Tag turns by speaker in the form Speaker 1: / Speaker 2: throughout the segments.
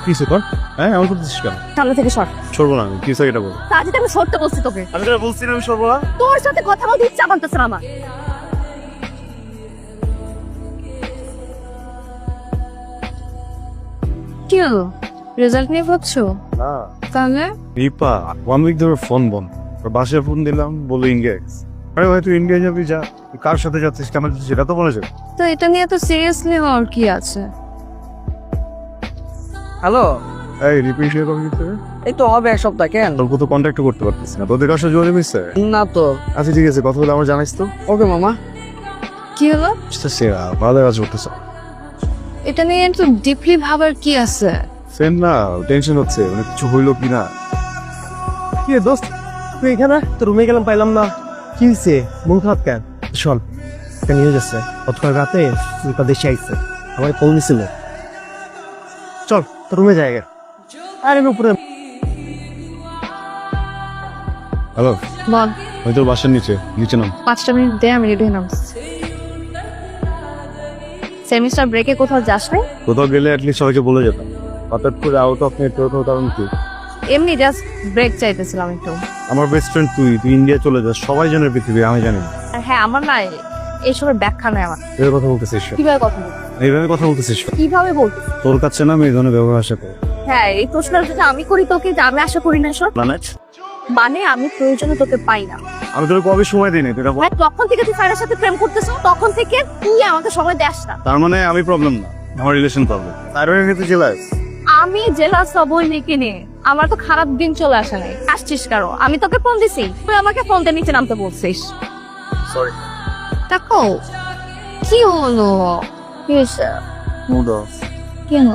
Speaker 1: কিসে কর? হ্যাঁ আমার করতেছিস কেন?
Speaker 2: সামনে থেকে সর।
Speaker 1: সরবো না আমি, কিসে এটা বল।
Speaker 2: সাজিদ আমি সরতে বলছি তোকে।
Speaker 1: আমি তোরা বলছি না আমি সরবো না।
Speaker 2: তোর সাথে কথা বলতে ইচ্ছা করতেছে না আমার। কি হলো? রেজাল্ট নিয়ে ভাবছো?
Speaker 1: না
Speaker 2: তাহলে
Speaker 1: রিপা 1 উইক ধরে ফোন বন্ধ। ওর বাসায় ফোন দিলাম, বলে ইন্ডিয়া গেছে। আরে ভাই তুই ইন্ডিয়া যাবি যা, তুই কার সাথে যাচ্ছিস কেন যাচ্ছিস সেটা তো বলে যাবে।
Speaker 2: তো এটা নিয়ে তো সিরিয়াসলি হওয়ার কি আছে?
Speaker 3: হ্যালো,
Speaker 1: এই রিপি শেয়ার করবি তো?
Speaker 3: এই তো হবে এক সপ্তাহ। কেন?
Speaker 1: তোর তো কন্ট্যাক্ট করতে পারতেছি না, তোদের কাছে যোগাযোগ হয়েছে?
Speaker 3: না তো।
Speaker 1: আচ্ছা ঠিক আছে, কথা বলে আমার জানাইস তো।
Speaker 3: ওকে মামা।
Speaker 2: কি হলো?
Speaker 1: সেরা ভালো কাজ করতেছ।
Speaker 2: এটা নিয়ে একটু ডিপলি ভাবার কি আছে?
Speaker 1: ফ্রেন্ড না, টেনশন হচ্ছে মানে কিছু হইলো কি না।
Speaker 4: কি রে দোস্ত, তুই এখানে? তোর রুমে গেলাম পাইলাম না, কি হয়েছে? মন খারাপ কেন? শোন, একটা নিউজ আছে। গতকাল রাতে রূপা দেশে আইছে, আমার কল নিছিল। চল তোর রুমে যাই। আরে উপরে
Speaker 1: হ্যালো,
Speaker 2: বল।
Speaker 1: ওই তোর বাসার নিচে নাম।
Speaker 2: 5টা মিনিট দে, আমি রেডি হলাম। সেমিস্টার ব্রেকে কোথাও যাস না?
Speaker 1: কোথাও গেলে অ্যাটলিস্ট সবাইকে বলে যেতাম। হঠাৎ করে আউট অফ নেটওয়ার্ক হওয়ার কারণ কি?
Speaker 2: এমনি জাস্ট ব্রেক চাইতেছিলাম একটু।
Speaker 1: আমার বেস্ট ফ্রেন্ড তুই ইন্ডিয়া চলে যাস, সবাই জানে পৃথিবী, আমি জানি না।
Speaker 2: আর হ্যাঁ, আমার না এইসবের ব্যাখ্যা নেই আমার।
Speaker 1: এভাবে কথা বলতেছিস কেন?
Speaker 2: কিভাবে কথা বলবো?
Speaker 1: এইভাবে কথা বলতেছিস কেন?
Speaker 2: কিভাবে বলবো?
Speaker 1: তোর কাছে না আমি এই ধরনের ব্যবহার আশা করি।
Speaker 2: হ্যাঁ, এই প্রশ্নটা যদি আমি করি তোকে, যে আমি আশা করি না শোন। মানে আমি প্রয়োজনে তোকে পাই না।
Speaker 1: আমি তোর কবে সময় দিই না, তুই এটা বল।
Speaker 2: হ্যাঁ, তখন থেকে তুই ফাইনার সাথে প্রেম করতেছ, তখন থেকে তুই আমাকে সময় দেস না।
Speaker 1: তার মানে আমি প্রবলেম না, আমার রিলেশন প্রবলেম। তার মানে তুই জেলাস?
Speaker 2: আমি জেলাস হবই নাকি নিয়ে? আমার তো খারাপ দিন চলে আসে নাই। আসছিস কারো? আমি তোকে ফোন দিছি, তুই আমাকে ফোন দিয়ে নিচে নামতে বলছিস।
Speaker 1: সরি।
Speaker 2: দেখো কি হলো? কি হয়েছে?
Speaker 1: Mood off.
Speaker 2: কেন?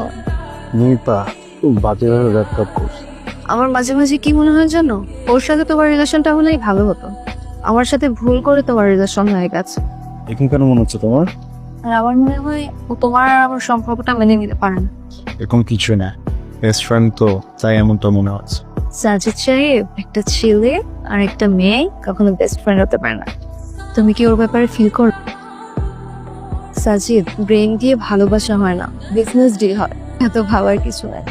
Speaker 1: নিপা খুব বাজেভাবে ব্যাকআপ করছে।
Speaker 2: আমার মাঝে মাঝে কি মনে হয় জানো, ওর সাথে তোমার রিলেশনটা হলেই ভালো হতো। আমার সাথে ভুল করে তোমার রিলেশন হয়ে গেছে।
Speaker 1: এখন কেন মনে হচ্ছে তোমার?
Speaker 2: আর আমার মনে হয় ও তোমার আর আমার সম্পর্কটা মেনে নিতে পারে না।
Speaker 1: এরকম কিছু না, বেস্ট ফ্রেন্ড তো, তাই এমনটা মনে হচ্ছে।
Speaker 2: সাজিদ সাহেব, একটা ছেলে আর একটা মেয়ে কখনো বেস্ট ফ্রেন্ড হতে পারে না। তুমি কি ওর ব্যাপারে ফিল করো? সাজিদ, ব্রেন দিয়ে ভালোবাসা হয় না, বিজনেস ডিল হয়। এত ভাবার কিছু নাই।